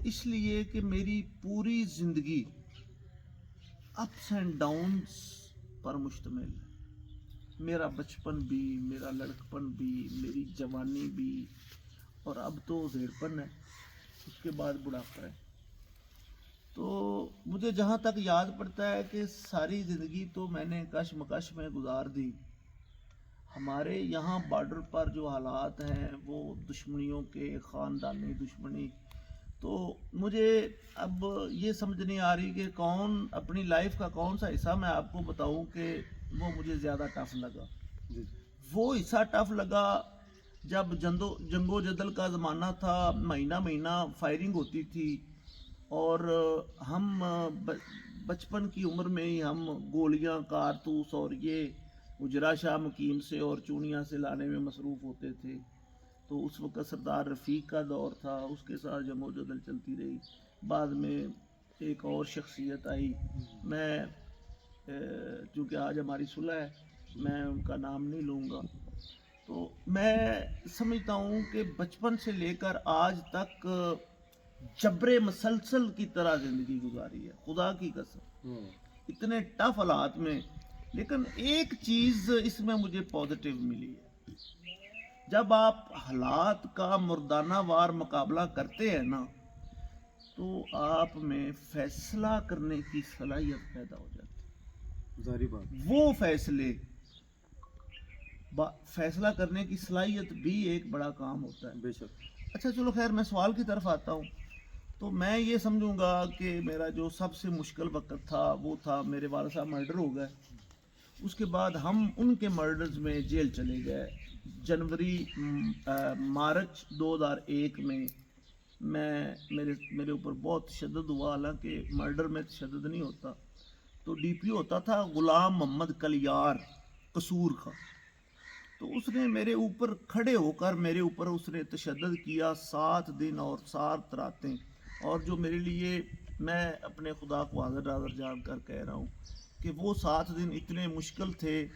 اس لیے کہ میری پوری زندگی اپس اینڈ ڈاؤنس پر مشتمل ہے. میرا بچپن بھی، میرا لڑکپن بھی، میری جوانی بھی، اور اب تو زیرپن ہے، اس کے بعد بڑھاپا ہے. تو مجھے جہاں تک یاد پڑتا ہے کہ ساری زندگی تو میں نے کشمکش میں گزار دی. ہمارے یہاں بارڈر پر جو حالات ہیں وہ دشمنیوں کے، خاندانی دشمنی، تو مجھے اب یہ سمجھ نہیں آ رہی کہ کون اپنی لائف کا کون سا حصہ میں آپ کو بتاؤں کہ وہ مجھے زیادہ ٹف لگا. وہ حصہ ٹف لگا جب جنگ و جدل کا زمانہ تھا، مہینہ مہینہ فائرنگ ہوتی تھی، اور ہم بچپن کی عمر میں ہی ہم گولیاں، کارتوس اور یہ اجرا شاہ مقیم سے اور چونیاں سے لانے میں مصروف ہوتے تھے. تو اس وقت سردار رفیق کا دور تھا، اس کے ساتھ جنگ و جدل چلتی رہی. بعد میں ایک اور شخصیت آئی، میں چونکہ آج ہماری صلح ہے میں ان کا نام نہیں لوں گا. تو میں سمجھتا ہوں کہ بچپن سے لے کر آج تک جبر مسلسل کی طرح زندگی گزاری ہے، خدا کی قسم، اتنے ٹف حالات میں. لیکن ایک چیز اس میں مجھے پازیٹیو ملی ہے. جب آپ حالات کا مردانہ وار مقابلہ کرتے ہیں نا، تو آپ میں فیصلہ کرنے کی صلاحیت پیدا ہو جاتی ہے. ظاہری بات. وہ فیصلہ کرنے کی صلاحیت بھی ایک بڑا کام ہوتا ہے. بے شک. اچھا چلو خیر، میں سوال کی طرف آتا ہوں. تو میں یہ سمجھوں گا کہ میرا جو سب سے مشکل وقت تھا وہ تھا میرے والد صاحب مرڈر ہو گئے. اس کے بعد ہم ان کے مرڈرز میں جیل چلے گئے. مارچ 2001 میں میرے اوپر بہت تشدد ہوا. حالانکہ مرڈر میں تشدد نہیں ہوتا. تو ڈی پی ہوتا تھا غلام محمد کلیار قصور کا. تو اس نے میرے اوپر کھڑے ہو کر میرے اوپر اس نے تشدد کیا 7 دن اور 7 راتیں. اور جو میرے لیے، میں اپنے خدا کو حاضر حاضر جان کر کہہ رہا ہوں کہ وہ 7 دن اتنے مشکل تھے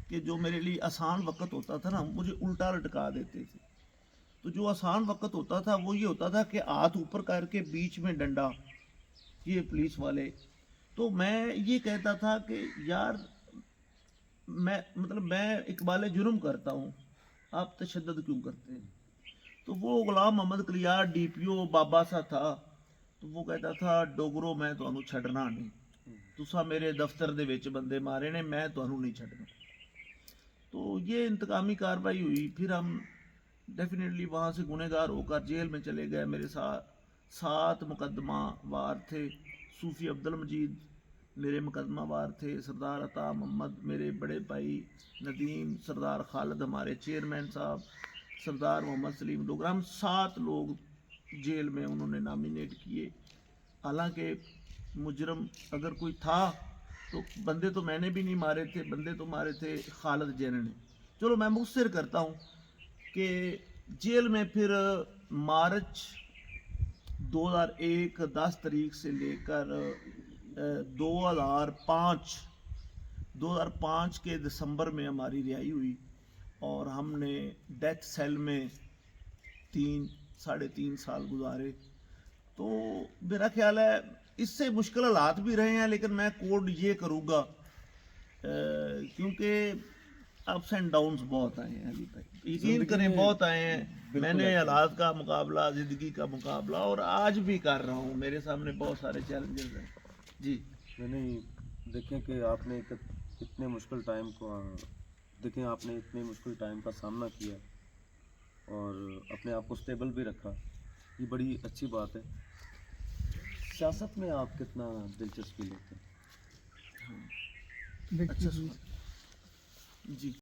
کہ جو میرے لیے آسان وقت ہوتا تھا نا، مجھے الٹا لٹکا دیتے تھے. تو جو آسان وقت ہوتا تھا وہ یہ ہوتا تھا کہ ہاتھ اوپر کر کے بیچ میں ڈنڈا، یہ پولیس والے. تو میں یہ کہتا تھا کہ یار میں اقبال جرم کرتا ہوں، آپ تشدد کیوں کرتے ہیں؟ تو وہ غلام محمد کلیار ڈی پی او بابا سا تھا. تو وہ کہتا تھا ڈوگرو میں تمہیں چھڈنا نہیں، تسا میرے دفتر دے وچ بندے مارے نے، میں تمہیں نہیں چھڈنا. تو یہ انتقامی کاروائی ہوئی. پھر ہم ڈیفینیٹلی وہاں سے گنہگار ہو کر جیل میں چلے گئے. میرے ساتھ 7 مقدمہ وار تھے. صوفی عبد المجید میرے مقدمہ وار تھے، سردار عطا محمد میرے بڑے بھائی، ندیم، سردار خالد ہمارے چیئرمین صاحب، سردار محمد سلیم ڈوگر، ہم 7 لوگ جیل میں انہوں نے نامینیٹ کیے. حالانکہ مجرم اگر کوئی تھا تو بندے تو میں نے بھی نہیں مارے تھے، بندے تو مارے تھے خالد جین نے. چلو میں مختصر کرتا ہوں کہ جیل میں پھر مارچ 2001 10 تاریخ سے لے کر 2005 کے دسمبر میں ہماری رہائی ہوئی. اور ہم نے ڈیتھ سیل میں 3.5 سال گزارے. تو میرا خیال ہے اس سے مشکل حالات بھی رہے ہیں، لیکن میں کوڈ یہ کروں گا کیونکہ اپس اینڈ ڈاؤنز بہت آئے ہیں علی بھائی، یقین کریں بہت آئے ہیں. میں نے حالات کا مقابلہ، زندگی کا مقابلہ اور آج بھی کر رہا ہوں. میرے سامنے بہت سارے چیلنجز ہیں. جی نہیں، دیکھیں کہ آپ نے اتنے مشکل ٹائم کا سامنا کیا اور اپنے آپ کو سٹیبل بھی رکھا، یہ بڑی اچھی بات ہے. سیاست میں آپ کتنا دلچسپی لیتے ہیں؟ اچھا جی.